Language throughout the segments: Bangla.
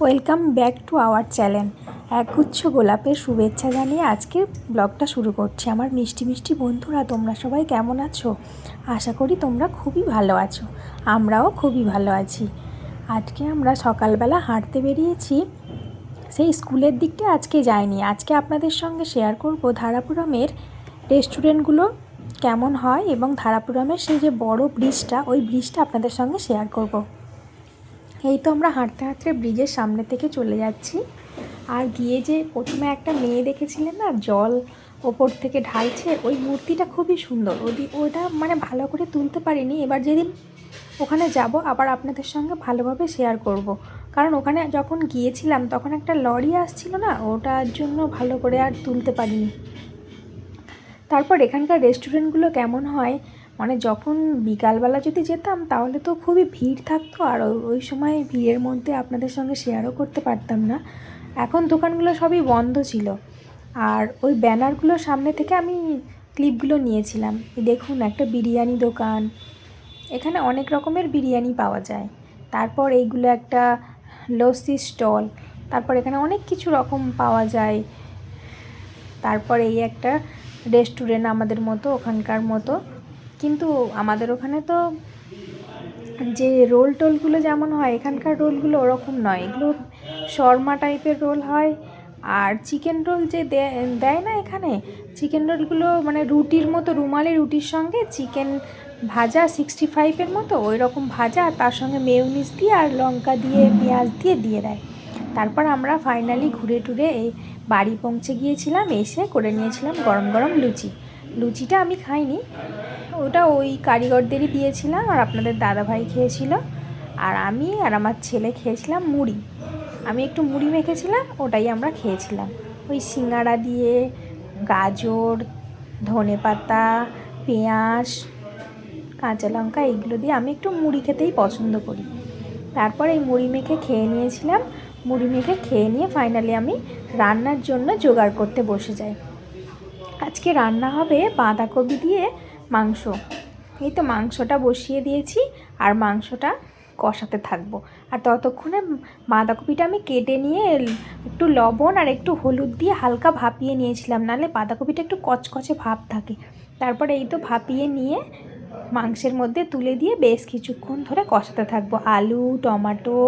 Welcome back to our channel. একগুচ্ছ গোলাপের শুভেচ্ছা জানিয়ে আজকের ব্লগটা শুরু করছি। আমার মিষ্টি মিষ্টি বন্ধুরা, তোমরা সবাই কেমন আছো? আশা করি তোমরা খুবই ভালো আছো। আমরাও খুবই ভালো আছি। আজকে আমরা সকালবেলা হাঁটতে বেরিয়েছি। সেই স্কুলের দিকটা আজকে যাইনি। আজকে আপনাদের সঙ্গে শেয়ার করব ধারাপুরমের রেস্টুরেন্টগুলো কেমন হয় এবং ধারাপুরমের সেই যে বড় ব্রিজটা, ওই ব্রিজটা আপনাদের সঙ্গে শেয়ার করব। এই তো আমরা হাঁটতে হাঁটতে ব্রিজের সামনে থেকে চলে যাচ্ছি। আর গিয়ে যে প্রথমে একটা মেয়ে দেখেছিলেন না, জল ওপর থেকে ঢালছে, ওই মূর্তিটা খুবই সুন্দর। ওটা মানে ভালো করে তুলতে পারিনি। এবার যেদিন ওখানে যাব আবার আপনাদের সঙ্গে ভালোভাবে শেয়ার করব। কারণ ওখানে যখন গিয়েছিলাম তখন একটা লরি আসছিল না, ওটার জন্য ভালো করে আর তুলতে পারিনি। তারপর এখানকার রেস্টুরেন্টগুলো কেমন হয়, মানে যখন বিকালবেলা যদি যেতাম তাহলে তো খুবই ভিড় থাকতো, আর ওই সময় ভিড়ের মধ্যে আপনাদের সঙ্গে শেয়ারও করতে পারতাম না। এখন দোকানগুলো সবই বন্ধ ছিল। আর ওই ব্যানারগুলোর সামনে থেকে আমি ক্লিপগুলো নিয়েছিলাম। দেখুন, একটা বিরিয়ানি দোকান, এখানে অনেক রকমের বিরিয়ানি পাওয়া যায়। তারপর এইগুলো একটা লস্যি স্টল, তারপর এখানে অনেক কিছু রকম পাওয়া যায়। তারপর এই একটা রেস্টুরেন্ট আমাদের মতো, ওখানকার মতো। কিন্তু আমাদের ওখানে তো যে রোল টোলগুলো যেমন হয়, এখানকার রোলগুলো ওরকম নয়। এগুলো শর্মা টাইপের রোল হয়। আর চিকেন রোল যে দেয় না এখানে, চিকেন রোলগুলো মানে রুটির মতো, রুমালি রুটির সঙ্গে চিকেন ভাজা 65-এর মতো ওই রকম ভাজা, আর তার সঙ্গে মেয়োনিজ দিয়ে আর লঙ্কা দিয়ে পেঁয়াজ দিয়ে দেয়। তারপর আমরা ফাইনালি ঘুরে টুরে এই বাড়ি পৌঁছে গিয়েছিলাম। এসে করে নিয়েছিলাম গরম গরম লুচিটা আমি খাইনি, ওটা ওই কারিগরদেরই দিয়েছিলাম, আর আপনাদের দাদাভাই খেয়েছিল। আর আমি আর আমার ছেলে খেয়েছিলাম মুড়ি। আমি একটু মুড়ি মেখেছিলাম, ওটাই আমরা খেয়েছিলাম। ওই সিঙ্গাড়া দিয়ে গাজর, ধনেপাতা, পেঁয়াজ, কাঁচা লঙ্কা, এইগুলো দিয়ে আমি একটু মুড়ি খেতেই পছন্দ করি। তারপর এই মুড়ি মেখে খেয়ে নিয়েছিলাম। মুড়ি মেখে খেয়ে নিয়ে ফাইনালি আমি রান্নার জন্য জোগাড় করতে বসে যাই। আজকে রান্না হবে বাঁধাকপি দিয়ে মাংস। এই তো মাংসটা বসিয়ে দিয়েছি আর মাংসটা কষাতে থাকবো। আর ততক্ষণে বাঁধাকপিটা আমি কেটে নিয়ে একটু লবণ আর একটু হলুদ দিয়ে হালকা ভাপিয়ে নিয়েছিলাম, নাহলে বাঁধাকপিটা একটু কচকচে ভাব থাকে। তারপরে এই তো ভাপিয়ে নিয়ে মাংসের মধ্যে তুলে দিয়ে বেশ কিছুক্ষণ ধরে কষাতে থাকবো। আলু, টমেটো,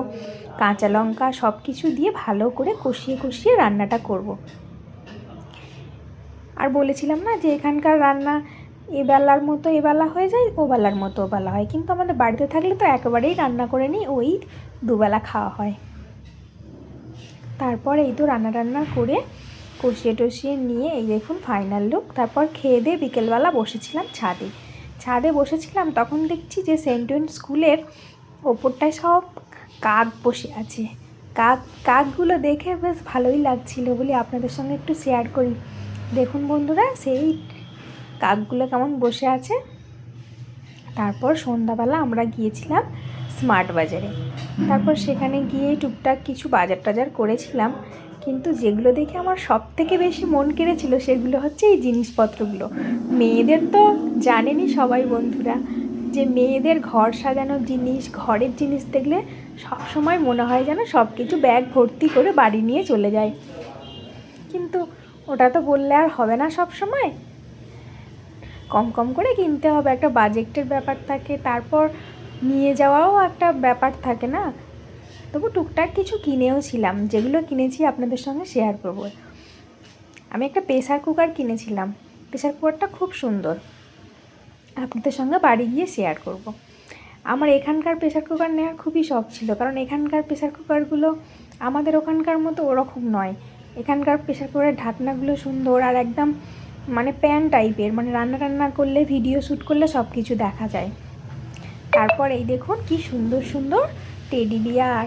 কাঁচা লঙ্কা সব কিছু দিয়ে ভালো করে কষিয়ে কষিয়ে রান্নাটা করব। আর বলেছিলাম না যে এখানকার রান্না এবেলার মতো এবেলা হয়ে যায়, ওবেলার মতো ওবেলা হয়। কিন্তু আমাদের বাড়িতে থাকলে তো একেবারেই রান্না করে নিই, ওই দুবেলা খাওয়া হয়। তারপর এই তো রান্না করে কষিয়ে টষিয়ে নিয়ে এই দেখুন ফাইনাল লুক। তারপর খেয়ে দিয়ে বিকেলবেলা বসেছিলাম ছাদে বসেছিলাম। তখন দেখছি যে সেন্ট স্কুলের ওপরটায় সব কাক বসে আছে। কাকগুলো দেখে বেশ ভালোই লাগছিল বলে আপনাদের সঙ্গে একটু শেয়ার করি। দেখুন বন্ধুরা, সেই কাকগুলো কেমন বসে আছে। তারপর সন্ধ্যাবেলা আমরা গিয়েছিলাম স্মার্ট বাজারে। তারপর সেখানে গিয়ে টুকটাক কিছু বাজার টাজার করেছিলাম। কিন্তু যেগুলো দেখে আমার সব থেকে বেশি মন কেড়েছিল সেগুলো হচ্ছে এই জিনিসপত্রগুলো। মেয়েদের তো জানেনই সবাই বন্ধুরা, যে মেয়েদের ঘর সাজানোর জিনিস, ঘরের জিনিস দেখলে সব সময় মনে হয় যেন সব কিছু ব্যাগ ভর্তি করে বাড়ি নিয়ে চলে যায়। কিন্তু ওটা তো বললে আর হবে না, সব সময় কম কম করে কিনতে হবে, একটা বাজেটের ব্যাপার থাকে। তারপর নিয়ে যাওয়াও একটা ব্যাপার থাকে না। তবু টুকটাক কিছু কিনেও ছিলাম, যেগুলো কিনেছি আপনাদের সঙ্গে শেয়ার করব। আমি একটা প্রেসার কুকার কিনেছিলাম। প্রেসার কুকারটা খুব সুন্দর, আপনাদের সঙ্গে বাড়ি গিয়ে শেয়ার করব। আমার এখানকার প্রেসার কুকার নেওয়ার খুবই শখ ছিল, কারণ এখানকার প্রেসার কুকারগুলো আমাদের ওখানকার মতো ওরকম নয়। এখানকার প্রেসার কুকারের ঢাকনাগুলো সুন্দর আর একদম মানে প্যান টাইপের, মানে রান্না করলে, ভিডিও শ্যুট করলে সব কিছু দেখা যায়। তারপর এই দেখুন কি সুন্দর সুন্দর টেডি বিয়ার,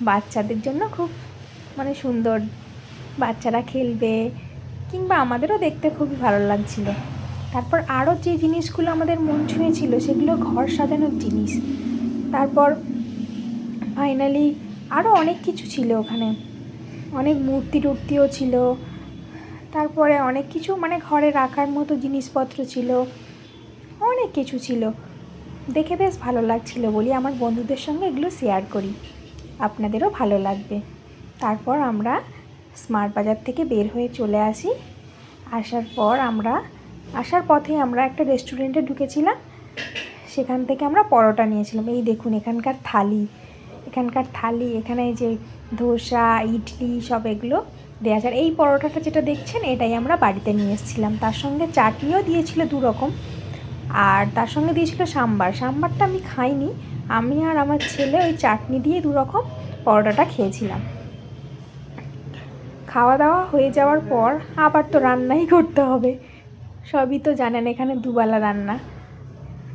বাচ্চাদের জন্য খুব মানে সুন্দর, বাচ্চারা খেলবে কিংবা আমাদেরও দেখতে খুবই ভালো লাগছিল। তারপর আরও যে জিনিসগুলো আমাদের মন ছুঁয়েছিল সেগুলো ঘর সাজানোর জিনিস। তারপর ফাইনালি আরও অনেক কিছু ছিল ওখানে, অনেক মূর্তি টূর্তিও ছিল। তারপরে অনেক কিছু মানে ঘরে রাখার মতো জিনিসপত্র ছিল, অনেক কিছু ছিল। দেখে বেশ ভালো লাগছিল বলি আমার বন্ধুদের সঙ্গে এগুলো শেয়ার করি। আপনাদেরও ভালো লাগবে। তারপর আমরা স্মার্ট বাজার থেকে বের হয়ে চলে আসি। আসার পথে আমরা একটা রেস্টুরেন্টে ঢুকেছিলাম, সেখান থেকে আমরা পরোটা নিয়েছিলাম। এই দেখুন এখানকার থালি, এখানে এই যে ধোসা, ইডলি সব এগুলো দেওয়া আছে। আর এই পরোটাটা যেটা দেখছেন এটাই আমরা বাড়িতে নিয়ে এসেছিলাম। তার সঙ্গে চাটনিও দিয়েছিল 2 রকম, আর তার সঙ্গে দিয়েছিল সাম্বারটা আমি খাইনি। আমি আর আমার ছেলে ওই চাটনি দিয়ে 2 রকম পরোটাটা খেয়েছিলাম। খাওয়া দাওয়া হয়ে যাওয়ার পর আবার তো রান্নাই করতে হবে, সবই তো জানেন এখানে দুবেলা রান্না।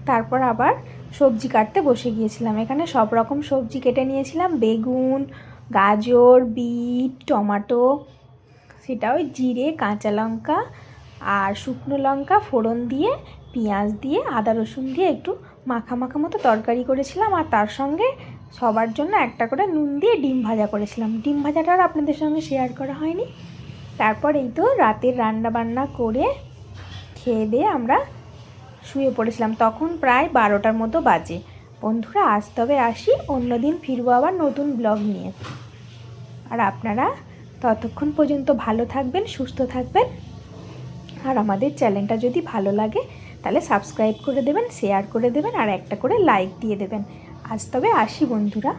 তারপর আবার সবজি কাটতে বসে গিয়েছিলাম। এখানে সব রকম সবজি কেটে নিয়েছিলাম, বেগুন, গাজর, বিট, টমেটো, সেটা ওই জিরে, কাঁচা লঙ্কা আর শুকনো লঙ্কা ফোড়ন দিয়ে, পেঁয়াজ দিয়ে, আদা রসুন দিয়ে একটু মাখা মতো তরকারি করেছিলাম। আর তার সঙ্গে সবার জন্য একটা করে নুন দিয়ে ডিম ভাজা করেছিলাম। ডিম ভাজাটাও আপনাদের সঙ্গে শেয়ার করা হয়নি। তারপর এই তো রাতের রান্না বান্না করে খেয়ে দিয়ে আমরা শুয়ে পড়েছিলাম। তখন প্রায় 12টার মতো বাজে। বন্ধুরা আজ তবে আসি, অন্যদিন ফিরবো আবার নতুন ব্লগ নিয়ে। আর আপনারা ততক্ষণ পর্যন্ত ভালো থাকবেন, সুস্থ থাকবেন। আর আমাদের চ্যানেলটা যদি ভালো লাগে তাহলে সাবস্ক্রাইব করে দেবেন, শেয়ার করে দেবেন আর একটা করে লাইক দিয়ে দেবেন। আজ তবে আসি বন্ধুরা।